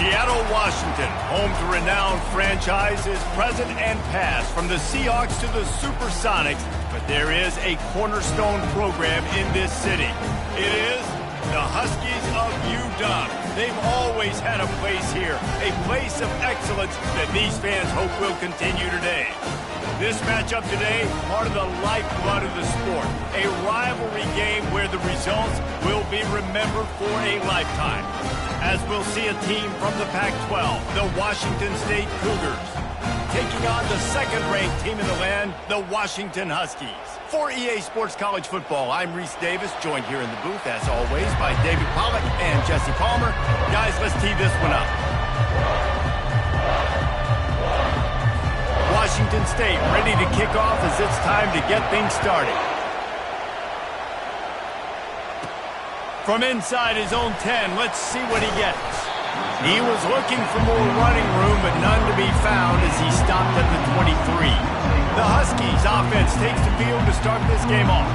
Seattle, Washington, home to renowned franchises present and past, from the Seahawks to the Supersonics, but there is a cornerstone program in this city. It is the Huskies of UW. They've always had a place here, a place of excellence that these fans hope will continue today. This matchup today, part of the lifeblood of the sport, a rivalry game where the results will be remembered for a lifetime. As we'll see a team from the Pac-12, the Washington State Cougars, taking on the second-ranked team in the land, the Washington Huskies. For EA Sports College Football, I'm Reese Davis, joined here in the booth, as always, by David Pollack and Jesse Palmer. Guys, let's tee this one up. Washington State ready to kick off as it's time to get things started. From inside his own 10, let's see what he gets. He was looking for more running room, but none to be found as he stopped at the 23. The Huskies offense takes the field to start this game off.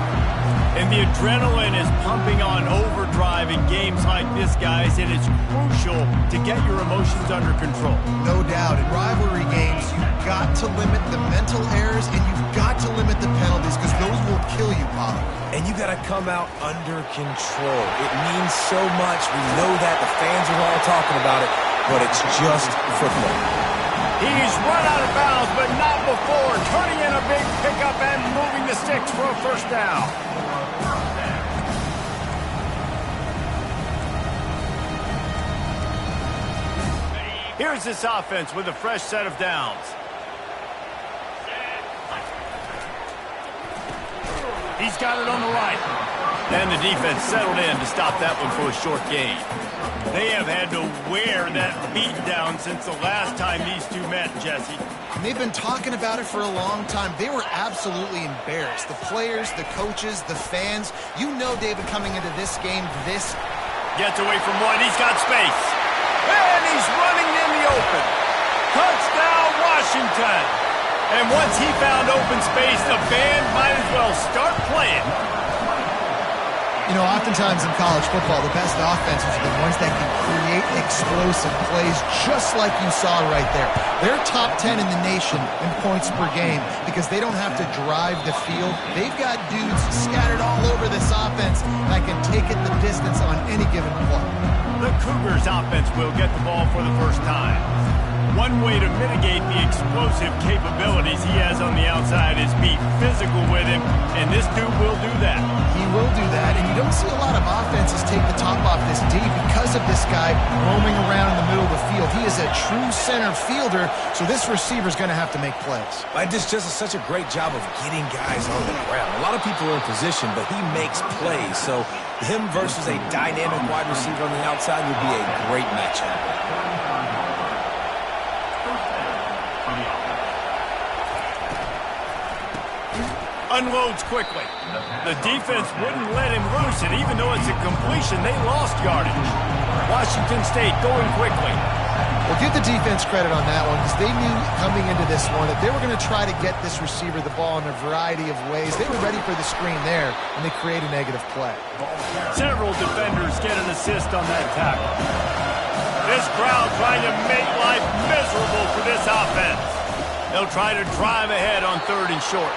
And the adrenaline is pumping on overdrive in games like this, guys, and it's crucial to get your emotions under control. No doubt. In rivalry games, you've got to limit the mental errors, and you've got to limit the penalties, because those will kill you, Bob. And you got to come out under control. It means so much. We know that. The fans are all talking about it, but it's just football. He's run out of bounds, but not before. Turning in a big pickup and moving the sticks for a first down. Here's this offense with a fresh set of downs. He's got it on the right. And the defense settled in to stop that one for a short gain. They have had to wear that beat down since the last time these two met, Jesse. And they've been talking about it for a long time. They were absolutely embarrassed. The players, the coaches, the fans. You know, David, coming into this game, this... Gets away from one. He's got space. And he's running in the open. Touchdown, Washington. And once he found open space, the band might as well start playing. You know, oftentimes in college football, the best offenses are the ones that can create explosive plays, just like you saw right there. They're top 10 in the nation in points per game because they don't have to drive the field. They've got dudes scattered all over this offense that can take it the distance on any given play. The Cougars offense will get the ball for the first time. One way to mitigate the explosive capabilities he has on the outside is be physical with him, and this dude will do that. He will do that, and you don't see a lot of offenses take the top off this D because of this guy roaming around in the middle of the field. He is a true center fielder, so this receiver's going to have to make plays. This just is such a great job of getting guys on the ground. A lot of people are in position, but he makes plays, so him versus a dynamic wide receiver on the outside would be a great matchup. Unloads quickly. The defense wouldn't let him loose, and even though it's a completion, they lost yardage. Washington State going quickly. Well, give the defense credit on that one, because they knew coming into this one that they were going to try to get this receiver the ball in a variety of ways. They were ready for the screen there, and they create a negative play. Several defenders get an assist on that tackle. This crowd trying to make life miserable for this offense. They'll try to drive ahead on 3rd and short.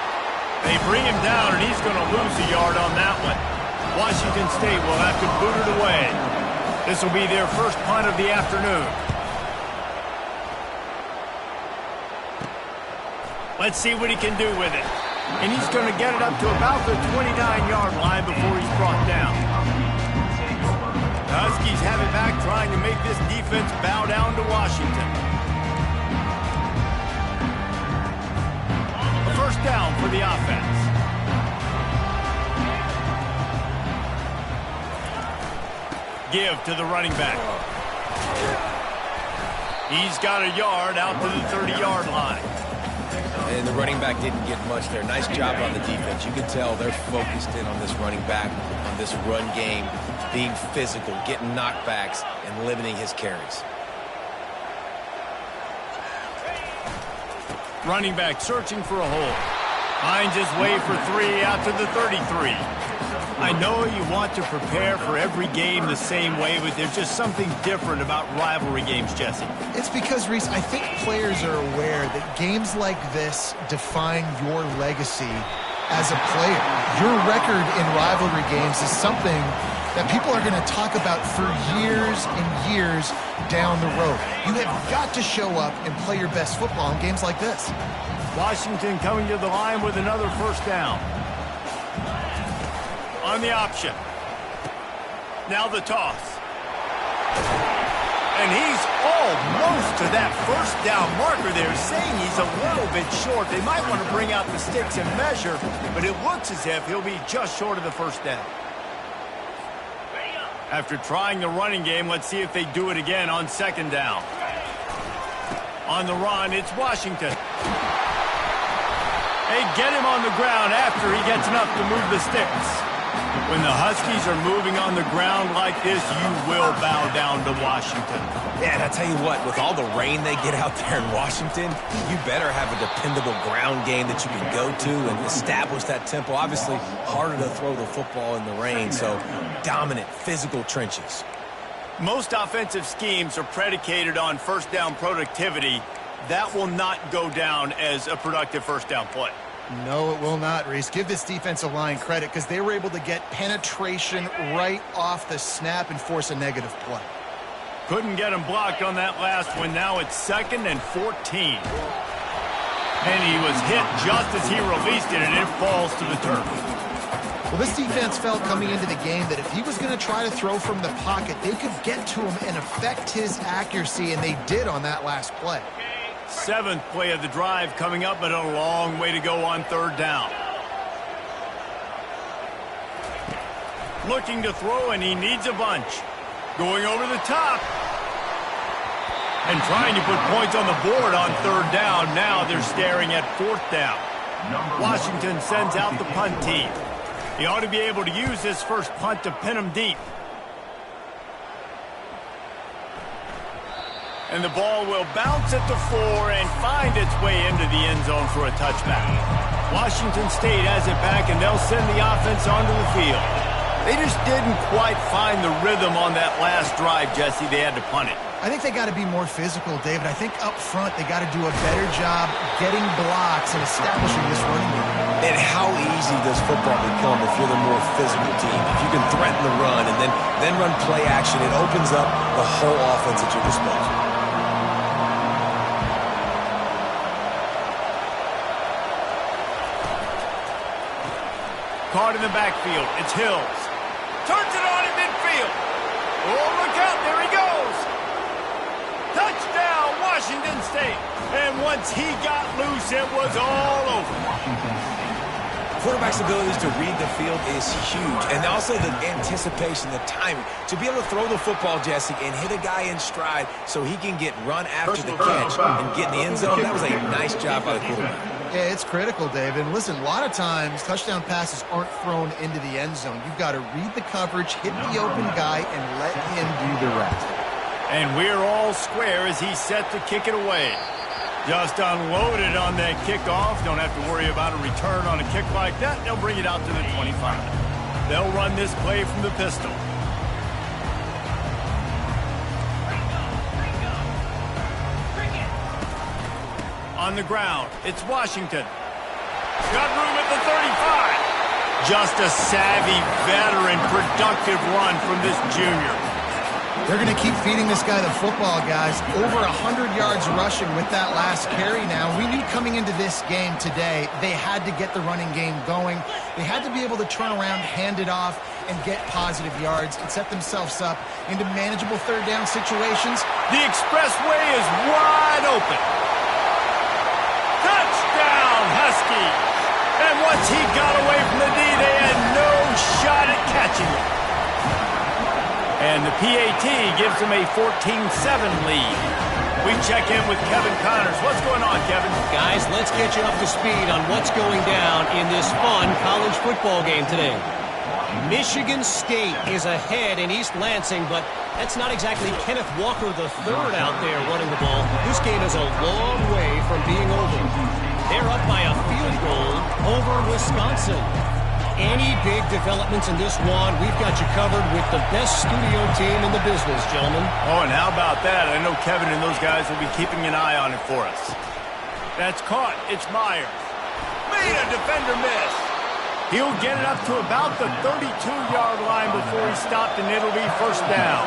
They bring him down, and he's going to lose a yard on that one. Washington State will have to boot it away. This will be their first punt of the afternoon. Let's see what he can do with it. And he's going to get it up to about the 29-yard line before he's brought down. The Huskies have it back, trying to make this defense bow down to Washington. First down for the offense. Give to the running back. He's got a yard out to the 30-yard line. And the running back didn't get much there. Nice job on the defense. You can tell they're focused in on this running back, on this run game, being physical, getting knockbacks, and limiting his carries. Running back searching for a hole. Finds his way for 3 out to the 33. I know you want to prepare for every game the same way, but there's just something different about rivalry games, Jesse. It's because, Reese, I think players are aware that games like this define your legacy as a player. Your record in rivalry games is something that people are going to talk about for years and years down the road. You have got to show up and play your best football in games like this. Washington coming to the line with another first down. On the option. Now the toss. And he's almost to that first down marker there, saying he's a little bit short. They might want to bring out the sticks and measure, but it looks as if he'll be just short of the first down. After trying the running game, let's see if they do it again on second down. On the run, it's Washington. They get him on the ground after he gets enough to move the sticks. When the Huskies are moving on the ground like this, you will bow down to Washington. Yeah, and I tell you what, with all the rain they get out there in Washington, you better have a dependable ground game that you can go to and establish that tempo. Obviously, harder to throw the football in the rain, so dominant, physical trenches. Most offensive schemes are predicated on first down productivity. That will not go down as a productive first down play. No, it will not, Reese. Give this defensive line credit because they were able to get penetration right off the snap and force a negative play. Couldn't get him blocked on that last one. Now it's 2nd and 14. And he was hit just as he released it, and it falls to the turf. Well, this defense felt coming into the game that if he was going to try to throw from the pocket, they could get to him and affect his accuracy, and they did on that last play. 7th play of the drive coming up, but a long way to go on third down. Looking to throw, and he needs a bunch. Going over the top. And trying to put points on the board on third down. Now they're staring at 4th down. Washington sends out the punt team. He ought to be able to use his first punt to pin him deep. And the ball will bounce at the 4 and find its way into the end zone for a touchback. Washington State has it back, and they'll send the offense onto the field. They just didn't quite find the rhythm on that last drive, Jesse. They had to punt it. I think they got to be more physical, David. I think up front they got to do a better job getting blocks and establishing this running game. And how easy does football become if you're the more physical team? If you can threaten the run and then run play action, it opens up the whole offense at your disposal. Caught in the backfield. It's Hills. Turns it on in midfield. Oh, look out. There he goes. Touchdown, Washington State. And once he got loose, it was all over. Quarterback's abilities to read the field is huge. And also the anticipation, the timing. To be able to throw the football, Jesse, and hit a guy in stride so he can get run after the catch and get in the end zone, that was a nice job by the quarterback. Yeah, it's critical, Dave. And listen, a lot of times touchdown passes aren't thrown into the end zone. You've got to read the coverage, hit the open guy, and let him do the rest. And we're all square as he's set to kick it away. Just unloaded on that kickoff. Don't have to worry about a return on a kick like that. They'll bring it out to the 25. They'll run this play from the pistol. On the ground, it's Washington. Got room at the 35. Just a savvy, veteran, productive run from this junior. They're going to keep feeding this guy the football, guys. Over 100 yards rushing with that last carry now. We knew coming into this game today, they had to get the running game going. They had to be able to turn around, hand it off, and get positive yards and set themselves up into manageable third down situations. The expressway is wide open. Touchdown, Huskies! And once he got away from the D, they had no shot at catching him. And the PAT gives them a 14-7 lead. We check in with Kevin Connors. What's going on, Kevin? Guys, let's get you up to speed on what's going down in this fun college football game today. Michigan State is ahead in East Lansing, but that's not exactly Kenneth Walker III out there running the ball. This game is a long way from being over. They're up by a field goal over Wisconsin. Any big developments in this one, we've got you covered with the best studio team in the business, gentlemen. Oh, and how about that? I know Kevin and those guys will be keeping an eye on it for us. That's caught. It's Myers. Made a defender miss. He'll get it up to about the 32-yard line before he's stopped, and it'll be first down.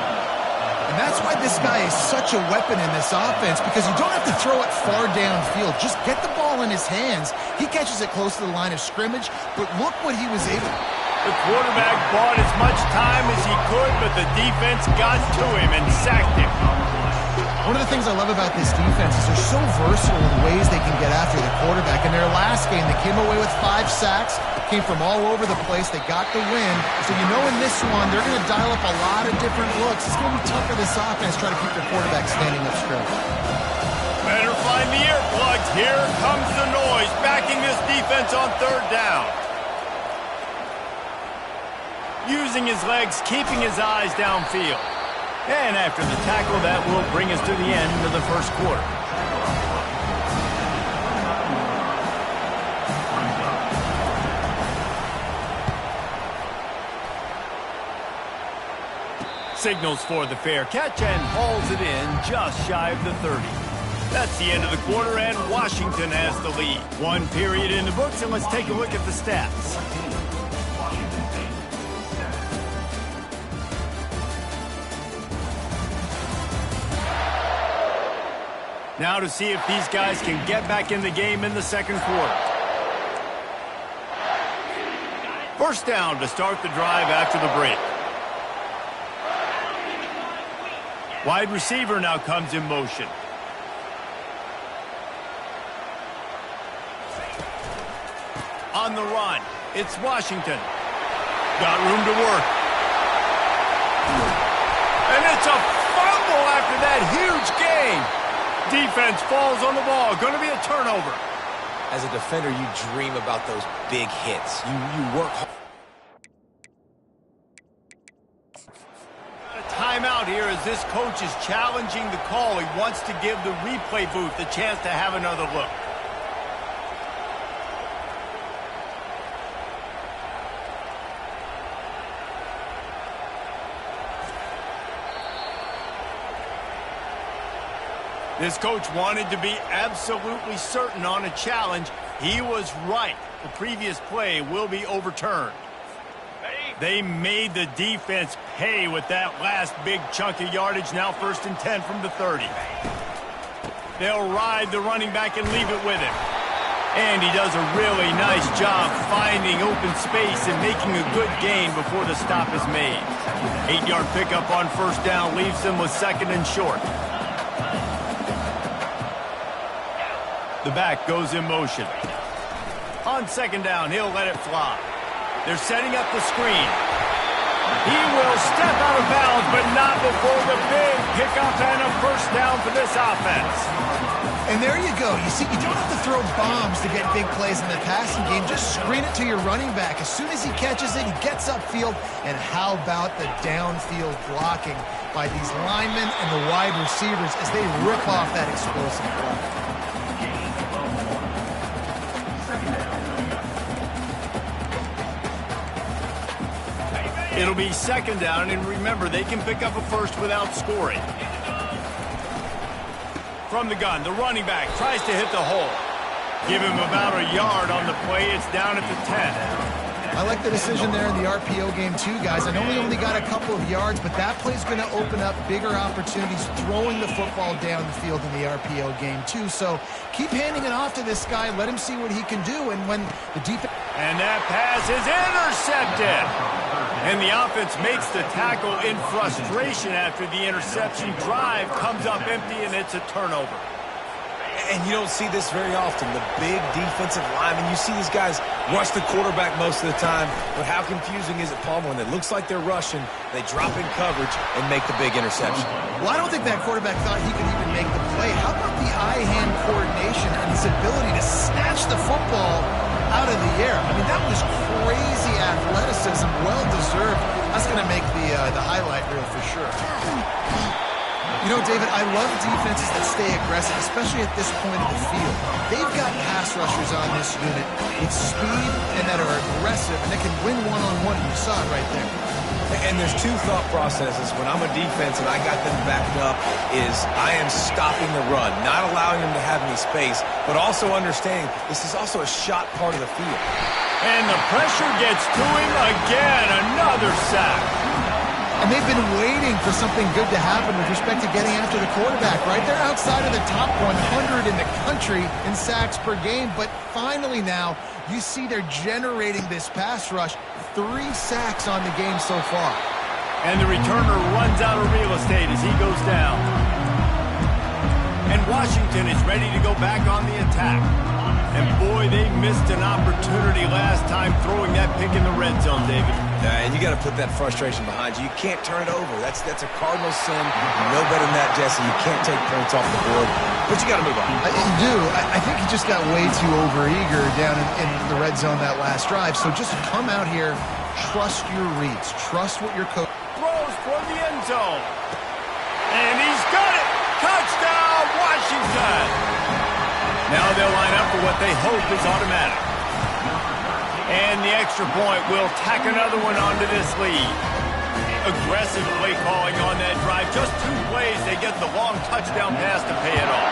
And that's why this guy is such a weapon in this offense, because you don't have to throw it far downfield. Just get the ball in his hands. He catches it close to the line of scrimmage, but look what he was able to. The quarterback bought as much time as he could, but the defense got to him and sacked him. One of the things I love about this defense is they're so versatile in ways they can get after the quarterback. In their last game, they came away with 5 sacks, came from all over the place. They got the win. So you know in this one, they're going to dial up a lot of different looks. It's going to be tough for this offense trying to keep their quarterback standing up straight. Better find the earplugs. Here comes the noise, backing this defense on third down. Using his legs, keeping his eyes downfield. And after the tackle, that will bring us to the end of the first quarter. Signals for the fair catch and hauls it in just shy of the 30. That's the end of the quarter, and Washington has the lead. One period in the books, and let's take a look at the stats. Now to see if these guys can get back in the game in the second quarter. First down to start the drive after the break. Wide receiver now comes in motion. On the run, it's Washington. Got room to work. And it's a fumble after that huge gain. Defense falls on the ball. Going to be a turnover. As a defender, you dream about those big hits. You work hard. A timeout here as this coach is challenging the call. He wants to give the replay booth the chance to have another look. This coach wanted to be absolutely certain on a challenge. He was right. The previous play will be overturned. They made the defense pay with that last big chunk of yardage. Now 1st and 10 from the 30. They'll ride the running back and leave it with him. And he does a really nice job finding open space and making a good gain before the stop is made. 8-yard pickup on first down leaves them with 2nd and short. The back goes in motion. On 2nd down, he'll let it fly. They're setting up the screen. He will step out of bounds, but not before the big pickup and a first down for this offense. And there you go. You see, you don't have to throw bombs to get big plays in the passing game. Just screen it to your running back. As soon as he catches it, he gets upfield. And how about the downfield blocking by these linemen and the wide receivers as they rip off that explosive play. It'll be 2nd down, and remember, they can pick up a first without scoring. From the gun, the running back tries to hit the hole. Give him about a yard on the play. It's down at the 10. I like the decision there in the RPO game too, guys. I know he only got a couple of yards, but that play's going to open up bigger opportunities throwing the football down the field in the RPO game too. So keep handing it off to this guy. Let him see what he can do. And when the defense... And that pass is intercepted. And the offense makes the tackle in frustration after the interception. Drive comes up empty, and it's a turnover. And you don't see this very often, the big defensive linemen. You see these guys rush the quarterback most of the time, but how confusing is it, Palmer, when it looks like they're rushing, they drop in coverage and make the big interception? Well, I don't think that quarterback thought he could even make the play. How about the eye-hand coordination and his ability to snatch the football out of the air? I mean, that was crazy athleticism, well-deserved. That's going to make the highlight reel for sure. You know, David, I love defenses that stay aggressive, especially at this point of the field. They've got pass rushers on this unit with speed and that are aggressive and that can win one-on-one. You saw it right there. And there's two thought processes when I'm a defense and I got them backed up is I am stopping the run, not allowing them to have any space, but also understanding this is also a shot part of the field. And the pressure gets to him again. Another sack. And they've been waiting for something good to happen with respect to getting after the quarterback, right? They're outside of the top 100 in the country in sacks per game, but finally now you see they're generating this pass rush. 3 sacks on the game so far. And the returner runs out of real estate as he goes down. And Washington is ready to go back on the attack. And boy, they missed an opportunity last time throwing that pick in the red zone, David. And you got to put that frustration behind you. You can't turn it over. That's a cardinal sin. No better than that, Jesse. You can't take points off the board, but you got to move on. You do. I think he just got way too overeager down in the red zone that last drive. So just come out here, trust your reads, trust what your coach throws toward the end zone. And he's got it. Touchdown, Washington. Now they'll line up for what they hope is automatic. And the extra point will tack another one onto this lead. Aggressive play calling on that drive. Just 2 plays, they get the long touchdown pass to pay it off.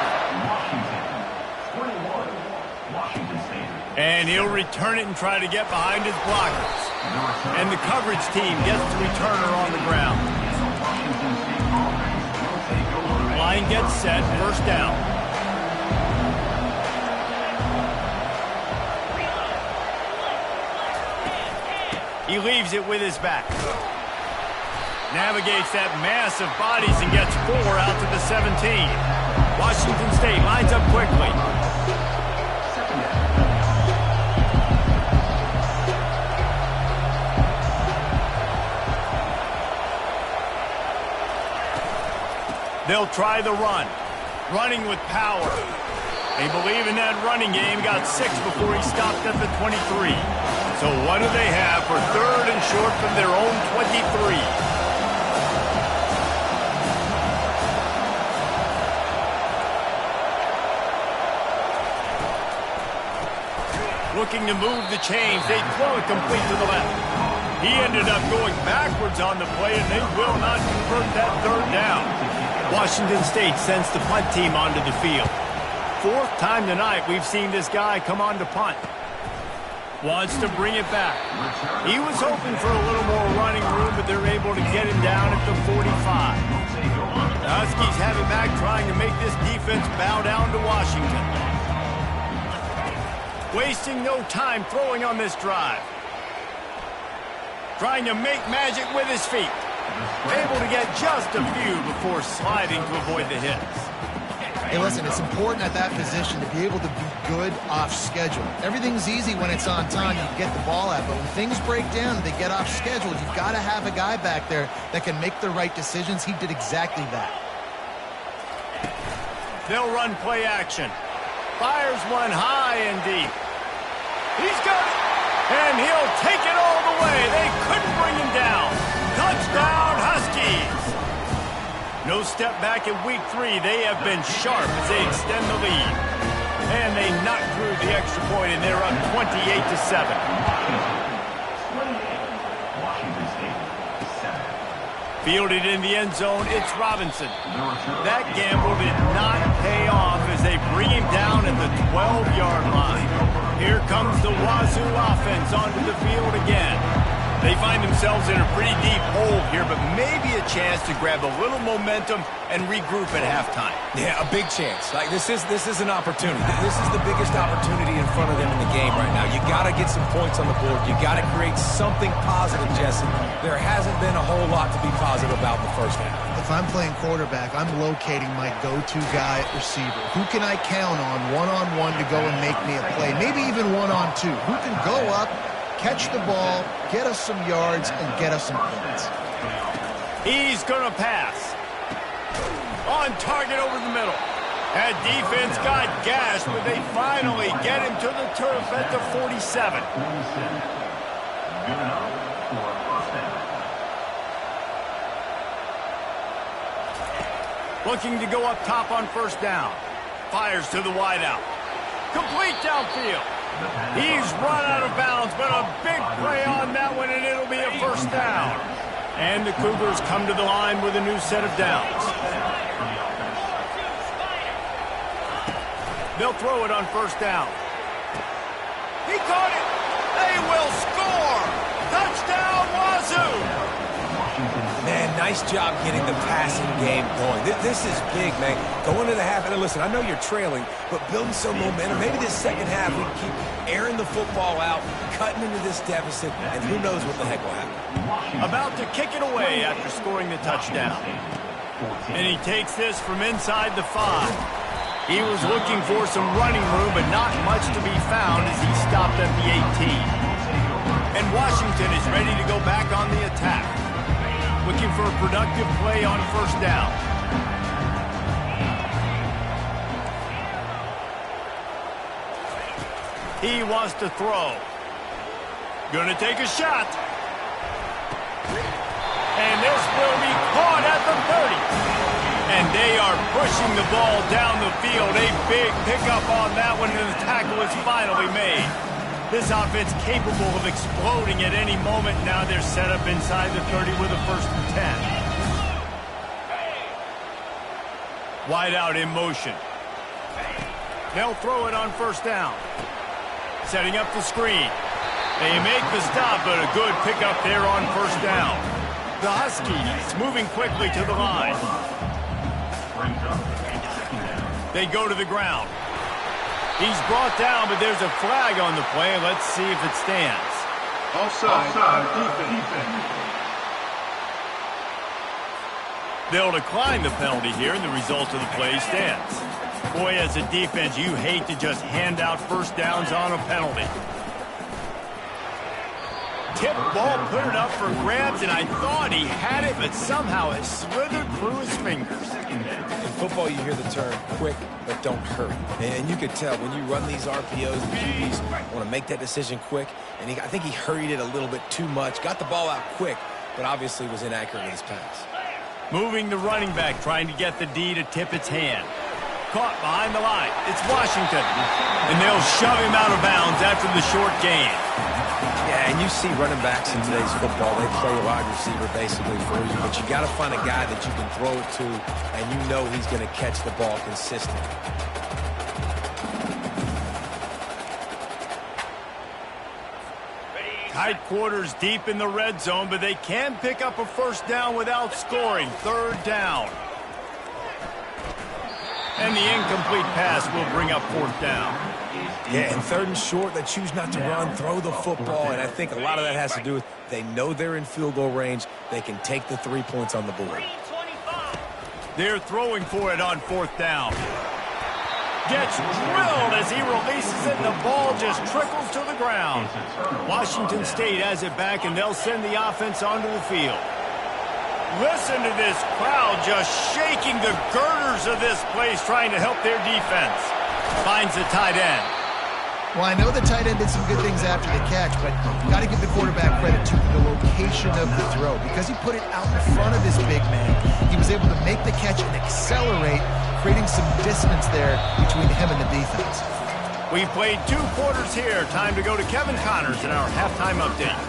And he'll return it and try to get behind his blockers. And the coverage team gets the returner on the ground. Line gets set, first down. He leaves it with his back. Navigates that mass of bodies and gets 4 out to the 17. Washington State lines up quickly. They'll try the run. Running with power. They believe in that running game. Got 6 before he stopped at the 23. So what do they have for 3rd and short from their own 23? Looking to move the chains. They throw it complete to the left. He ended up going backwards on the play, and they will not convert that 3rd down. Washington State sends the punt team onto the field. 4th time tonight we've seen this guy come on to punt. Wants to bring it back. He was hoping for a little more running room, but they're able to get him down at the 45. The Huskies have it back, trying to make this defense bow down to Washington. Wasting no time throwing on this drive. Trying to make magic with his feet. Able to get just a few before sliding to avoid the hits. Hey, listen, it's important at that position to be able to be good off schedule. Everything's easy when it's on time. You get the ball out, but when things break down, they get off schedule. You've got to have a guy back there that can make the right decisions. He did exactly that. They'll run play action. Fires one high and deep. He's got it, and he'll take it all the way. They couldn't bring him down. Touchdown, Huskies. No step back in week 3. They have been sharp as they extend the lead. And they knock through the extra point, and they're up 28-7. Fielded in the end zone, it's Robinson. That gamble did not pay off as they bring him down at the 12-yard line. Here comes the Wazoo offense onto the field again. They find themselves in a pretty deep hole here, but maybe a chance to grab a little momentum and regroup at halftime. Yeah, a big chance. Like this is an opportunity. This is the biggest opportunity in front of them in the game right now. You got to get some points on the board. You got to create something positive, Jesse. There hasn't been a whole lot to be positive about in the first half. If I'm playing quarterback, I'm locating my go-to guy at receiver. Who can I count on one-on-one to go and make me a play? Maybe even one-on-two. Who can go up, catch the ball, get us some yards, and get us some points. He's going to pass. On target over the middle. That defense got gashed, but they finally get him to the turf at the 47. Looking to go up top on first down. Fires to the wideout. Complete downfield. He's run out of bounds, but a big play on that one, and it'll be a first down. And the Cougars come to the line with a new set of downs. They'll throw it on first down. He caught it. They will score. Touchdown, Wazoo. Man, nice job getting the passing game going. This is big, man. Going to the half, and listen, I know you're trailing, but building some momentum. Maybe this second half we can keep airing the football out, cutting into this deficit, and who knows what the heck will happen. About to kick it away after scoring the touchdown. And he takes this from inside the 5. He was looking for some running room, but not much to be found as he stopped at the 18. And Washington is ready to go back on the attack. Looking for a productive play on first down. He wants to throw. Gonna take a shot. And this will be caught at the 30. And they are pushing the ball down the field. A big pickup on that one, and the tackle is finally made. This offense capable of exploding at any moment. Now they're set up inside the 30 with a 1st and 10. Wide out in motion. They'll throw it on first down. Setting up the screen. They make the stop, but a good pickup there on first down. The Huskies moving quickly to the line. They go to the ground. He's brought down, but there's a flag on the play. Let's see if it stands. Offside. Defense. They'll decline the penalty here, and the result of the play stands. Boy, as a defense, you hate to just hand out first downs on a penalty. Tip ball, put it up for grabs, and I thought he had it, but somehow it slithered through his fingers. In football, you hear the term quick, but don't hurry. And you could tell when you run these RPOs, the QBs want to make that decision quick. And I think he hurried it a little bit too much. Got the ball out quick, but obviously was inaccurate in his pass. Moving the running back, trying to get the D to tip its hand. Caught behind the line. It's Washington. And they'll shove him out of bounds after the short gain. Yeah, and you see running backs in today's football, they play a wide receiver basically for you, but you got to find a guy that you can throw it to, and you know he's going to catch the ball consistently. Tight quarters deep in the red zone, but they can pick up a first down without scoring. 3rd down. And the incomplete pass will bring up 4th down. Yeah, and 3rd and short, they choose not to run, throw the football, and I think a lot of that has to do with they know they're in field goal range. They can take the 3 points on the board. They're throwing for it on 4th down. Gets drilled as he releases it, and the ball just trickles to the ground. Washington State has it back, and they'll send the offense onto the field. Listen to this crowd just shaking the girders of this place, trying to help their defense. Finds the tight end. Well, I know the tight end did some good things after the catch, but got to give the quarterback credit to the location of the throw. Because he put it out in front of this big man, he was able to make the catch and accelerate, creating some distance there between him and the defense. We've played 2 quarters here. Time to go to Kevin Connors in our halftime update.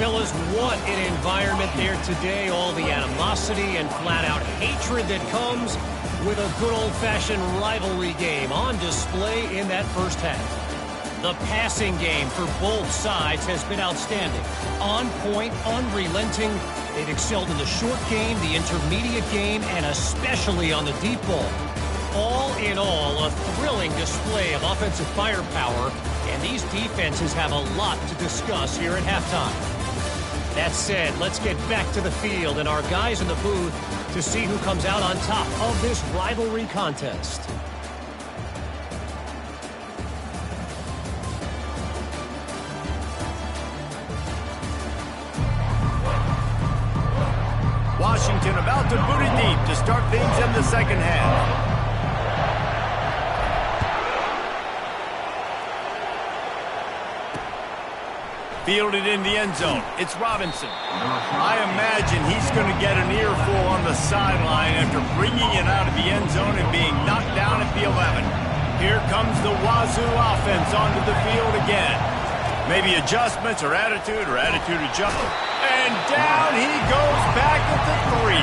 Fellas, what an environment there today. All the animosity and flat-out hatred that comes with a good old-fashioned rivalry game on display in that first half. The passing game for both sides has been outstanding. On point, unrelenting. They've excelled in the short game, the intermediate game, and especially on the deep ball. All in all, a thrilling display of offensive firepower, and these defenses have a lot to discuss here at halftime. That said, let's get back to the field and our guys in the booth to see who comes out on top of this rivalry contest. Washington about to boot it deep to start things in the second half. Fielded in the end zone. It's Robinson. I imagine he's going to get an earful on the sideline after bringing it out of the end zone and being knocked down at the 11. Here comes the Wazoo offense onto the field again. Maybe adjustments or attitude adjustment. And down he goes back at the 3.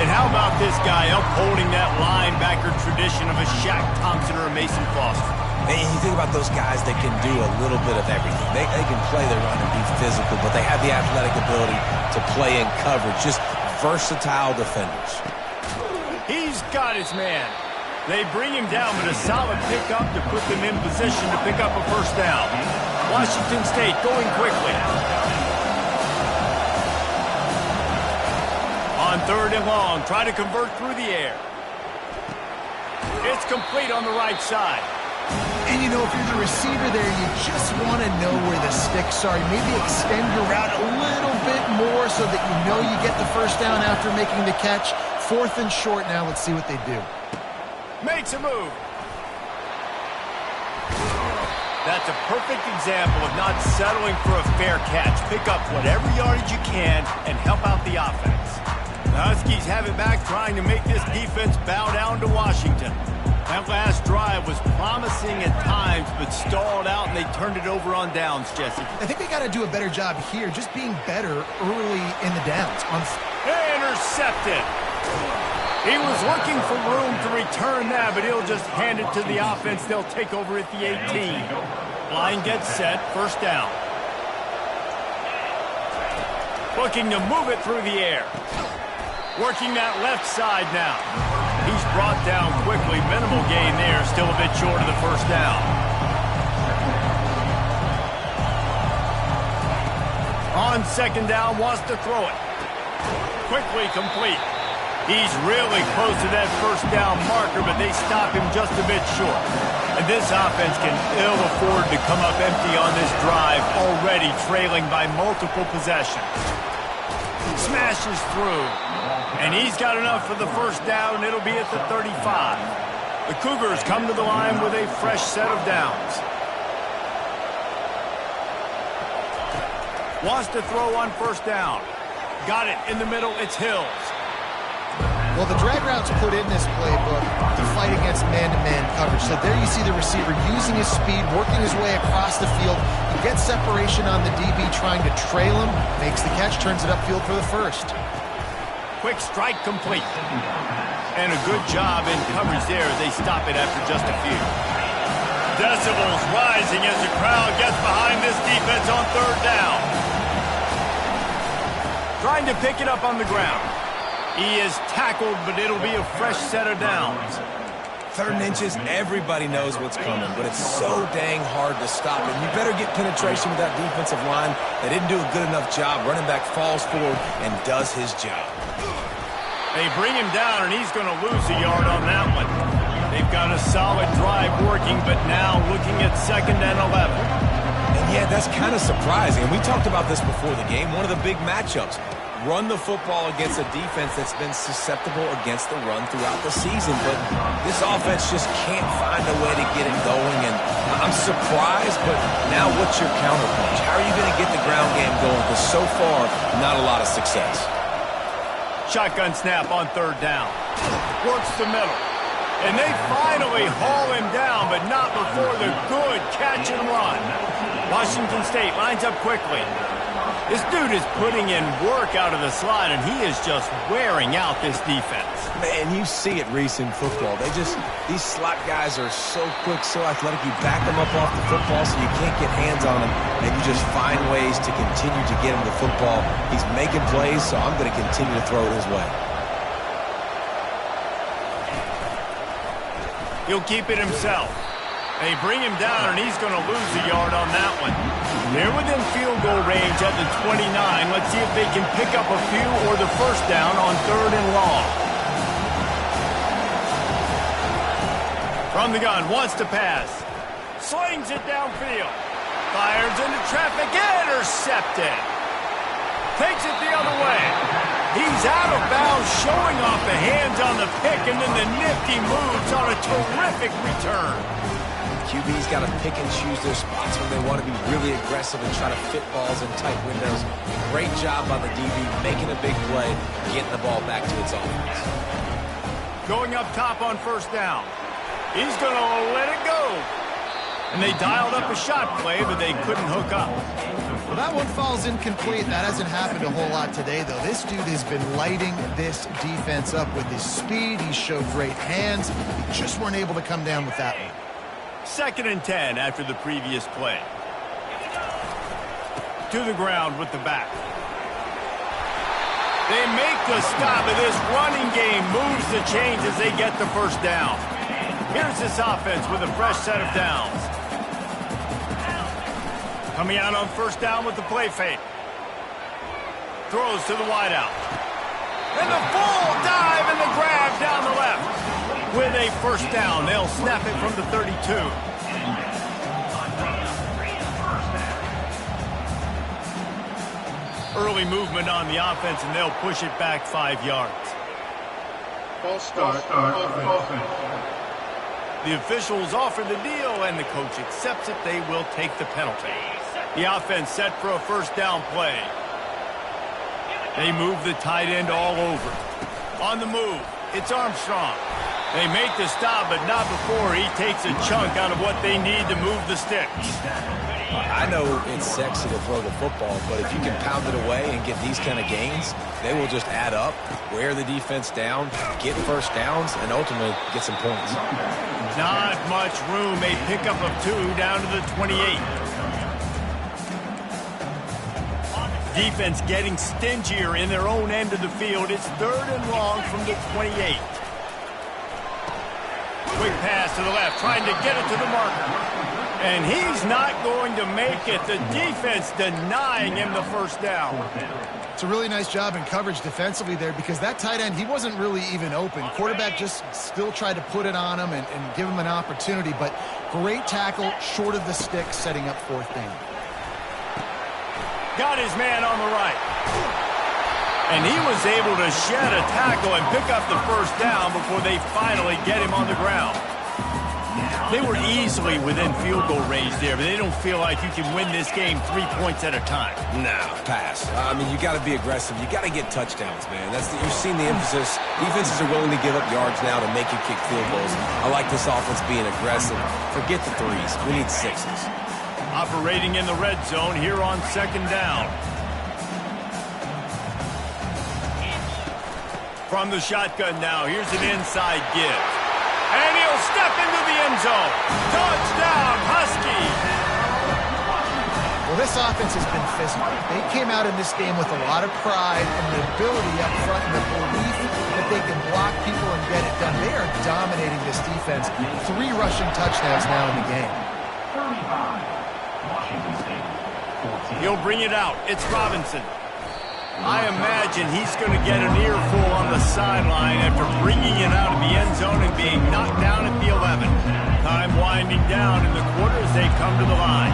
And how about this guy upholding that linebacker tradition of a Shaq Thompson or a Mason Foster? And you think about those guys that can do a little bit of everything. They can play their run and be physical, but they have the athletic ability to play in coverage. Just versatile defenders. He's got his man. They bring him down, but a solid pickup to put them in position to pick up a first down. Washington State going quickly. On 3rd and long, try to convert through the air. It's complete on the right side. And, you know, if you're the receiver there, you just want to know where the sticks are. Maybe extend your route a little bit more so that you know you get the first down after making the catch. 4th and short now. Let's see what they do. Makes a move. That's a perfect example of not settling for a fair catch. Pick up whatever yardage you can and help out the offense. The Huskies have it back, trying to make this defense bow down to Washington. That last drive was promising at times, but stalled out, and they turned it over on downs, Jesse. I think they got to do a better job here, just being better early in the downs. Intercepted. He was looking for room to return that, but he'll just hand it to the offense. They'll take over at the 18. Line gets set, first down. Looking to move it through the air. Working that left side now. He's brought down quickly. Minimal gain there. Still a bit short of the first down. On 2nd down, wants to throw it. Quickly complete. He's really close to that first down marker, but they stop him just a bit short. And this offense can ill afford to come up empty on this drive, already trailing by multiple possessions. Smashes through. And he's got enough for the first down, and it'll be at the 35. The Cougars come to the line with a fresh set of downs. Wants to throw on first down. Got it in the middle. It's Hills. Well, the drag route's put in this playbook to fight against man-to-man coverage. So there you see the receiver using his speed, working his way across the field. He gets separation on the DB, trying to trail him, makes the catch, turns it upfield for the first. Quick strike complete. And a good job in coverage there. They stop it after just a few. Decibels rising as the crowd gets behind this defense on 3rd down. Trying to pick it up on the ground. He is tackled, but it'll be a fresh set of downs. 3rd and inches, everybody knows what's coming, but it's so dang hard to stop it. You better get penetration with that defensive line. They didn't do a good enough job. Running back falls forward and does his job. They bring him down, and he's going to lose a yard on that one. They've got a solid drive working, but now looking at 2nd and 11. And yeah, that's kind of surprising. And we talked about this before the game. One of the big matchups. Run the football against a defense that's been susceptible against the run throughout the season. But this offense just can't find a way to get it going. And I'm surprised, but now what's your counterpunch? How are you going to get the ground game going? Because so far, not a lot of success. Shotgun snap on 3rd down. Works the middle. And they finally haul him down, but not before the good catch and run. Washington State lines up quickly. This dude is putting in work out of the slot, and he is just wearing out this defense. Man, you see it, Reese, in football. These slot guys are so quick, so athletic. You back them up off the football so you can't get hands on them, and you just find ways to continue to get him the football. He's making plays, so I'm going to continue to throw it his way. He'll keep it himself. They bring him down, and he's going to lose a yard on that one. They're within field goal range at the 29. Let's see if they can pick up a few or the first down on 3rd and long. From the gun, wants to pass. Slings it downfield. Fires into traffic, intercepted. Takes it the other way. He's out of bounds, showing off the hands on the pick, and then the nifty moves on a terrific return. QB's got to pick and choose their spots when they want to be really aggressive and try to fit balls in tight windows. Great job by the DB making a big play, getting the ball back to its offense. Going up top on first down. He's going to let it go. And they dialed up a shot play, but they couldn't hook up. Well, that one falls incomplete. That hasn't happened a whole lot today, though. This dude has been lighting this defense up with his speed. He showed great hands. He just weren't able to come down with that one. 2nd and 10 after the previous play. To the ground with the back. They make the stop, and this running game moves the chains as they get the first down. Here's this offense with a fresh set of downs. Coming out on first down with the play fake. Throws to the wideout. And the full dive and the grab down the left. With a first down, they'll snap it from the 32. Early movement on the offense, and they'll push it back 5 yards. False start, offense. The officials offer the deal, and the coach accepts it. They will take the penalty. The offense set for a first down play. They move the tight end all over. On the move, it's Armstrong. They make the stop, but not before he takes a chunk out of what they need to move the sticks. I know it's sexy to throw the football, but if you can pound it away and get these kind of gains, they will just add up, wear the defense down, get first downs, and ultimately get some points. Not much room. A pickup of 2 down to the 28. Defense getting stingier in their own end of the field. It's 3rd and long from the 28. Quick pass to the left, trying to get it to the marker. And he's not going to make it. The defense denying him the first down. It's a really nice job in coverage defensively there because that tight end, he wasn't really even open. Quarterback just still tried to put it on him and give him an opportunity, but great tackle short of the stick, setting up 4th down. Got his man on the right. And he was able to shed a tackle and pick up the first down before they finally get him on the ground. They were easily within field goal range there, but they don't feel like you can win this game 3 points at a time. No, pass. I mean, you got to be aggressive. You got to get touchdowns, man. You've seen the emphasis. Defenses are willing to give up yards now to make you kick field goals. I like this offense being aggressive. Forget the 3s. We need 6s. Operating in the red zone here on 2nd down. From the shotgun now, here's an inside give. And he'll step into the end zone. Touchdown, Huskies! Well, this offense has been physical. They came out in this game with a lot of pride and the ability up front and the belief that they can block people and get it done. They are dominating this defense. 3 rushing touchdowns now in the game. He'll bring it out. It's Robinson. I imagine he's going to get an earful on the sideline after bringing it out of the end zone and being knocked down at the 11. Time winding down in the quarter as they come to the line.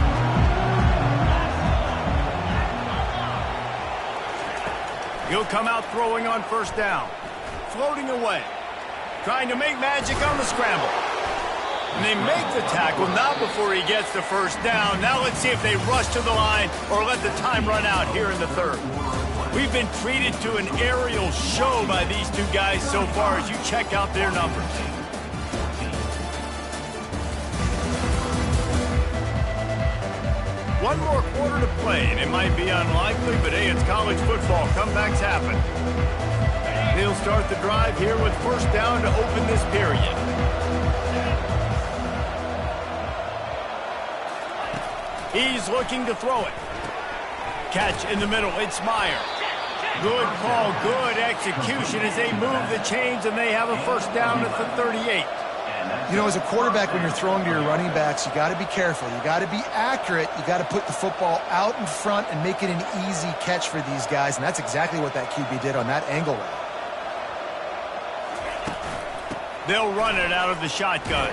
He'll come out throwing on first down. Floating away. Trying to make magic on the scramble. And they make the tackle, not before he gets the first down. Now let's see if they rush to the line or let the time run out here in the 3rd. We've been treated to an aerial show by these 2 guys so far as you check out their numbers. One more quarter to play, and it might be unlikely, but hey, it's college football. Comebacks happen. They'll start the drive here with first down to open this period. He's looking to throw it. Catch in the middle. It's Meyer. Good call, good execution as they move the chains, and they have a first down at the 38. You know, as a quarterback, when you're throwing to your running backs, you got to be careful. You got to be accurate. You got to put the football out in front and make it an easy catch for these guys, and that's exactly what that QB did on that angle route. They'll run it out of the shotgun.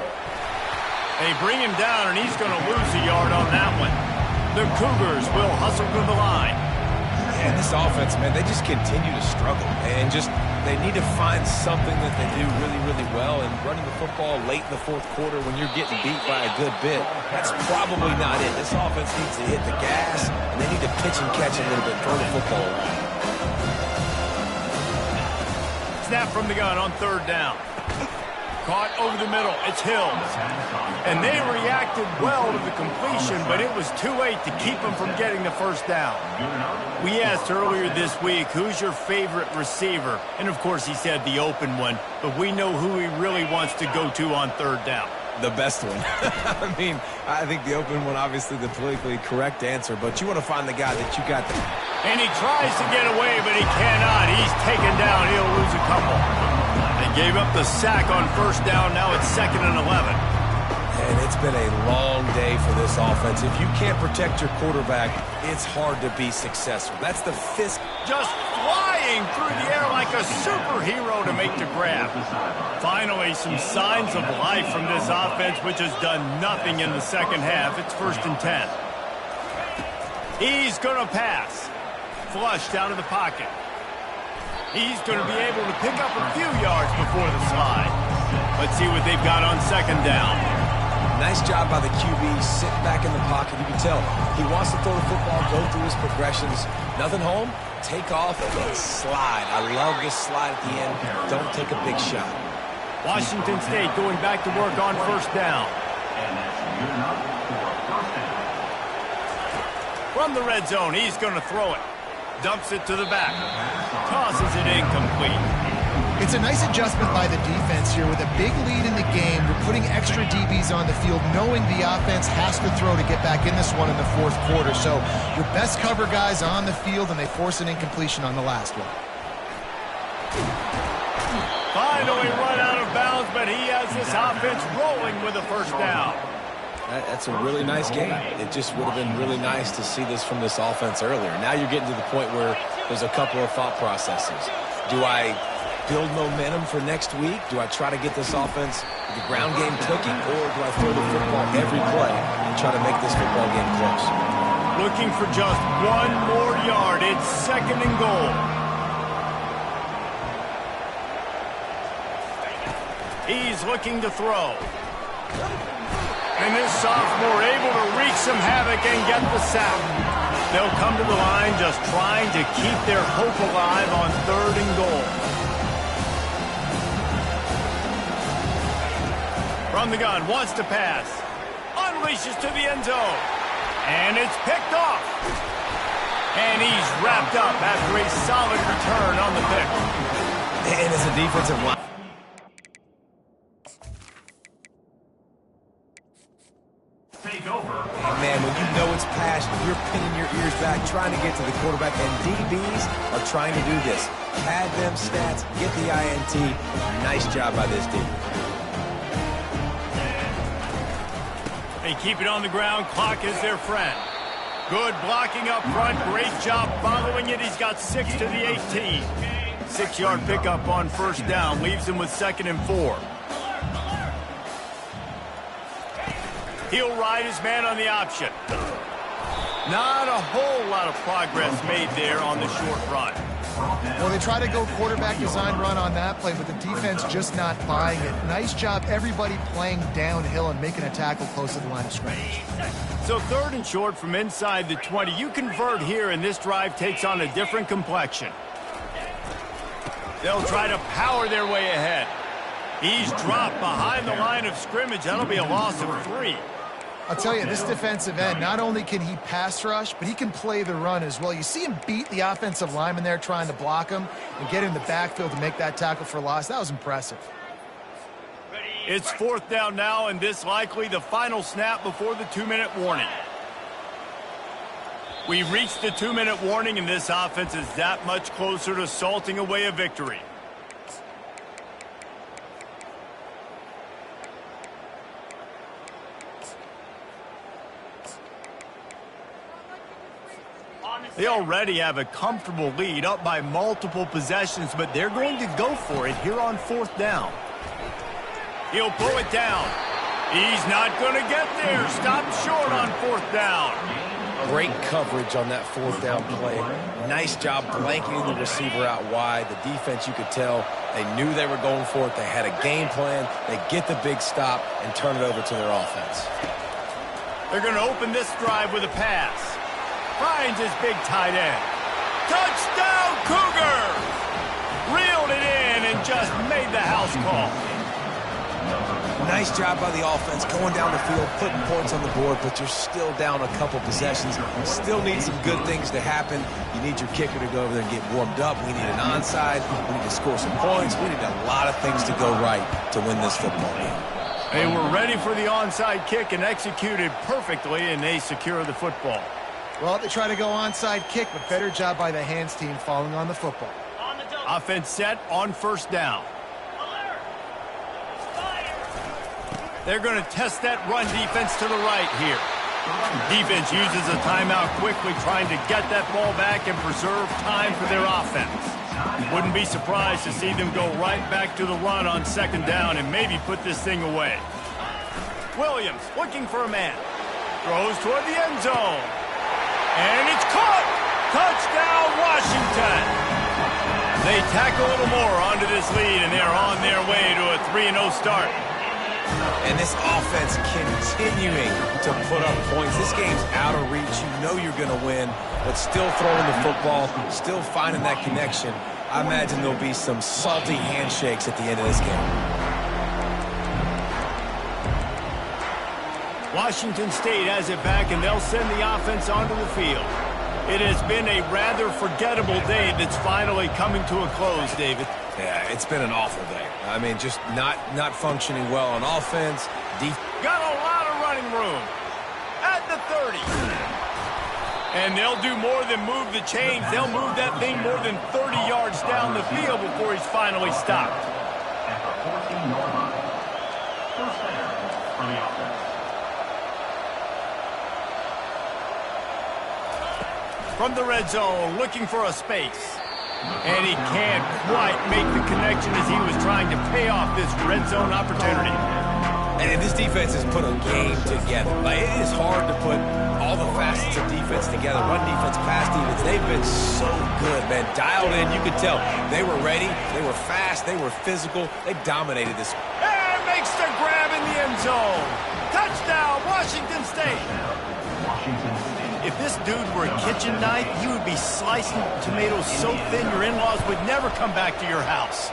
They bring him down, and he's going to lose a yard on that one. The Cougars will hustle to the line. And this offense, man, they just continue to struggle. And they need to find something that they do really, really well. And running the football late in the fourth quarter when you're getting beat by a good bit, that's probably not it. This offense needs to hit the gas, and they need to pitch and catch a little bit, throw the football around. Snap from the gun on third down. Caught over the middle. It's Hill. And they reacted well to the completion, but it was too late to keep them from getting the first down. We asked earlier this week, who's your favorite receiver? And, of course, he said the open one, but we know who he really wants to go to on third down. The best one. I mean, I think the open one, obviously the politically correct answer, but you want to find the guy that you got there. And he tries to get away, but he cannot. He's taken down. He'll lose a couple. They gave up the sack on first down. Now it's 2nd and 11. And it's been a long day for this offense. If you can't protect your quarterback, it's hard to be successful. That's the fist. Just flying through the air like a superhero to make the grab. Finally, some signs of life from this offense, which has done nothing in the second half. It's 1st and 10. He's going to pass. Flushed out of the pocket. He's going to be able to pick up a few yards before the slide. Let's see what they've got on 2nd down. Nice job by the QB, sitting back in the pocket. You can tell he wants to throw the football, go through his progressions. Nothing home, take off, and then slide. I love this slide at the end. Don't take a big shot. Washington State going back to work on 1st down. From the red zone, he's going to throw it. Dumps it to the back. Tosses it incomplete. It's a nice adjustment by the defense here. With a big lead in the game, we're putting extra DBs on the field, knowing the offense has to throw to get back in this one in the fourth quarter. So your best cover guys on the field, and they force an incompletion on the last one. Finally run out of bounds, but he has this offense rolling with a first down. That's a really nice game. It just would have been really nice to see this from this offense earlier. Now you're getting to the point where there's a couple of thought processes. Do I build momentum for next week? Do I try to get this offense, the ground game clicking, or do I throw the football every play and try to make this football game close? Looking for just one more yard. It's 2nd and goal. He's looking to throw. And this sophomore able to wreak some havoc and get the sack. They'll come to the line just trying to keep their hope alive on 3rd and goal. From the gun, wants to pass. Unleashes to the end zone. And it's picked off. And he's wrapped up after a solid return on the pick. And as a defensive line. Man, when you know it's past, you're pinning your ears back, trying to get to the quarterback, and DBs are trying to do this. Pad them stats, get the INT. Nice job by this D. They keep it on the ground. Clock is their friend. Good blocking up front. Great job following it. He's got 6 to the 18. 6-yard pickup on 1st down. Leaves him with 2nd and 4. He'll ride his man on the option. Not a whole lot of progress made there on the short run. Well, they try to go quarterback design run on that play, but the defense just not buying it. Nice job, everybody playing downhill and making a tackle close to the line of scrimmage. So 3rd and short from inside the 20. You convert here, and this drive takes on a different complexion. They'll try to power their way ahead. He's dropped behind the line of scrimmage. That'll be a loss of 3. I'll tell you, this defensive end, not only can he pass rush, but he can play the run as well. You see him beat the offensive lineman there trying to block him and get in the backfield to make that tackle for loss. That was impressive. It's 4th down now, and this likely the final snap before the 2-minute warning. We reached the 2-minute warning, and this offense is that much closer to salting away a victory. They already have a comfortable lead, up by multiple possessions, but they're going to go for it here on 4th down. He'll pull it down. He's not going to get there. Stopped short on 4th down. Great coverage on that fourth down play. Nice job blanketing the receiver out wide. The defense, you could tell, they knew they were going for it. They had a game plan. They get the big stop and turn it over to their offense. They're going to open this drive with a pass. Finds his big tight end. Touchdown, Cougars! Reeled it in and just made the house call. Nice job by the offense going down the field, putting points on the board, but you're still down a couple possessions. You still need some good things to happen. You need your kicker to go over there and get warmed up. We need an onside. We need to score some points. We need a lot of things to go right to win this football game. They were ready for the onside kick and executed perfectly, and they secure the football. Well, they try to go onside kick, but better job by the hands team falling on the football. Offense set on first down. They're going to test that run defense to the right here. Defense uses a timeout quickly, trying to get that ball back and preserve time for their offense. Wouldn't be surprised to see them go right back to the run on second down and maybe put this thing away. Williams looking for a man. Throws toward the end zone. And it's caught! Touchdown, Washington! They tack a little more onto this lead, and they're on their way to a 3-0 start. And this offense continuing to put up points. This game's out of reach. You know you're going to win, but still throwing the football, still finding that connection. I imagine there'll be some salty handshakes at the end of this game. Washington State has it back, and they'll send the offense onto the field. It has been a rather forgettable day that's finally coming to a close, David. Yeah, it's been an awful day. I mean, just not functioning well on offense. Got a lot of running room at the 30. And they'll do more than move the chains. They'll move that thing more than 30 yards down the field before he's finally stopped. From the red zone, looking for a space. And he can't quite make the connection as he was trying to pay off this red zone opportunity. And this defense has put a game together. Like, it is hard to put all the facets of defense together. Run defense, pass defense. They've been so good, man. Dialed in, you could tell. They were ready. They were fast. They were physical. They dominated this. And makes the grab in the end zone. Touchdown, Washington State. If this dude were a kitchen knife, he would be slicing tomatoes so thin your in-laws would never come back to your house.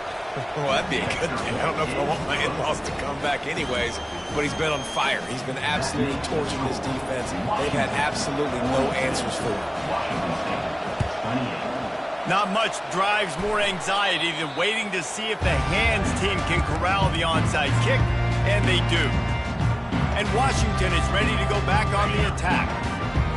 Well, that'd be a good thing. I don't know if I want my in-laws to come back anyways, but he's been on fire. He's been absolutely torching this defense. They've had absolutely no answers for him. Not much drives more anxiety than waiting to see if the hands team can corral the onside kick, and they do. And Washington is ready to go back on the attack.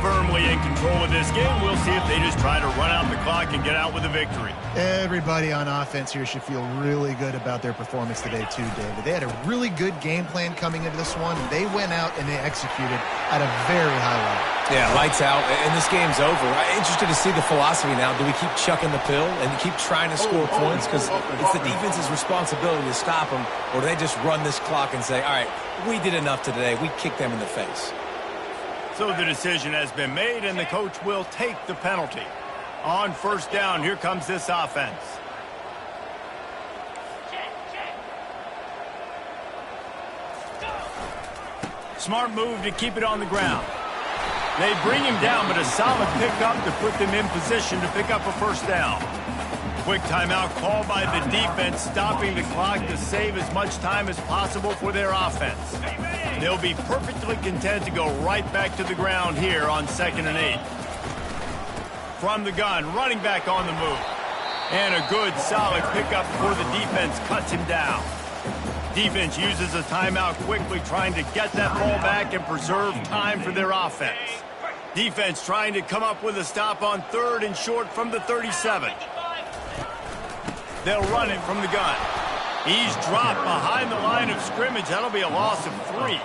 Firmly in control of this game. We'll see if they just try to run out the clock and get out with a victory. Everybody on offense here should feel really good about their performance today too, David. They had a really good game plan coming into this one. They went out and they executed at a very high level. Yeah, lights out, and this game's over. I'm interested to see the philosophy now. Do we keep chucking the pill and keep trying to score points? Because it's the defense's responsibility to stop them, or do they just run this clock and say, all right, we did enough today. We kicked them in the face. So the decision has been made, and the coach will take the penalty. On first down, here comes this offense. Smart move to keep it on the ground. They bring him down, but a solid pickup to put them in position to pick up a first down. Quick timeout called by the defense, stopping the clock to save as much time as possible for their offense. They'll be perfectly content to go right back to the ground here on 2nd and 8. From the gun, running back on the move. And a good, solid pickup before the defense cuts him down. Defense uses a timeout quickly, trying to get that ball back and preserve time for their offense. Defense trying to come up with a stop on 3rd and short from the 37. They'll run it from the gun. He's dropped behind the line of scrimmage. That'll be a loss of 3.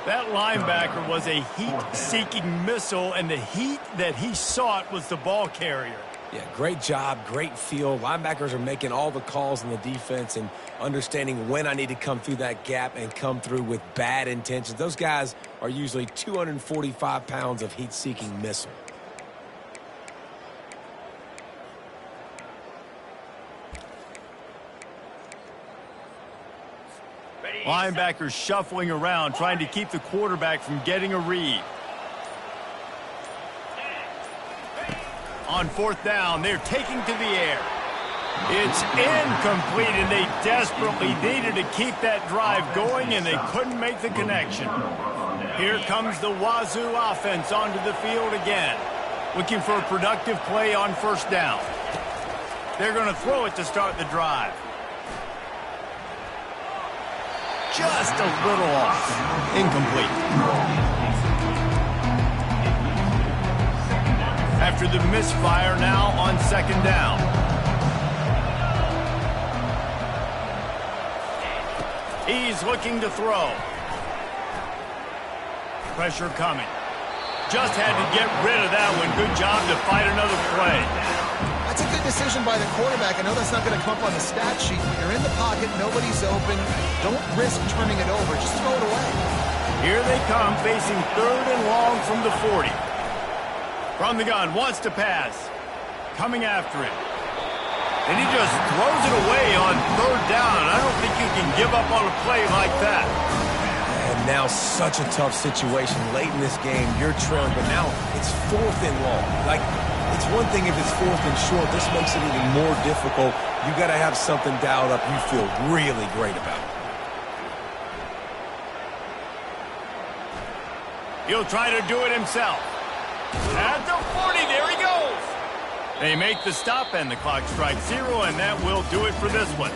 That linebacker was a heat-seeking missile, and the heat that he sought was the ball carrier. Yeah, great job, great feel. Linebackers are making all the calls in the defense and understanding when I need to come through that gap and come through with bad intentions. Those guys are usually 245 pounds of heat-seeking missile. Linebackers shuffling around, trying to keep the quarterback from getting a read. On fourth down, they're taking to the air. It's incomplete, and they desperately needed to keep that drive going, and they couldn't make the connection. Here comes the Wazoo offense onto the field again, looking for a productive play on first down. They're going to throw it to start the drive. Just a little off. Incomplete. After the misfire, now on second down. He's looking to throw. Pressure coming. Just had to get rid of that one. Good job to fight another play. That's a good decision by the quarterback. I know that's not going to come up on the stat sheet, but you're in the pocket, nobody's open. Don't risk turning it over. Just throw it away. Here they come, facing third and long from the 40. From the gun, wants to pass. Coming after it. And he just throws it away on third down. I don't think you can give up on a play like that. And now such a tough situation late in this game. You're trailing, but now it's fourth and long. Like, it's one thing if it's fourth and short. This makes it even more difficult. You got to have something dialed up you feel really great about. He'll try to do it himself. At the 40, there he goes. They make the stop, and the clock strikes 0, and that will do it for this one.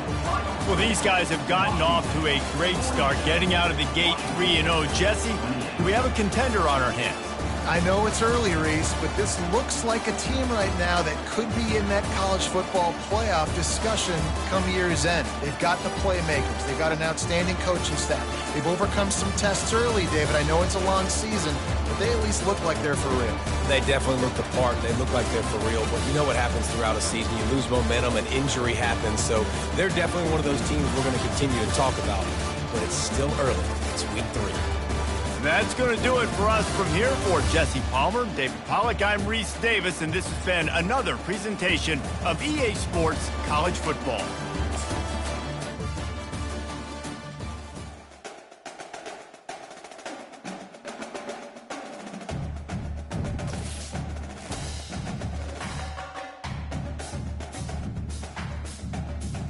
Well, these guys have gotten off to a great start, getting out of the gate 3-0. Jesse, do we have a contender on our hands? I know it's early, Reese, but this looks like a team right now that could be in that college football playoff discussion come year's end. They've got the playmakers. They've got an outstanding coaching staff. They've overcome some tests early, David. I know it's a long season, but they at least look like they're for real. They definitely look the part. They look like they're for real. But you know what happens throughout a season. You lose momentum, and injury happens. So they're definitely one of those teams we're going to continue to talk about. But it's still early. It's week 3. That's going to do it for us from here. For Jesse Palmer, David Pollack, I'm Reese Davis, and this has been another presentation of EA Sports College Football.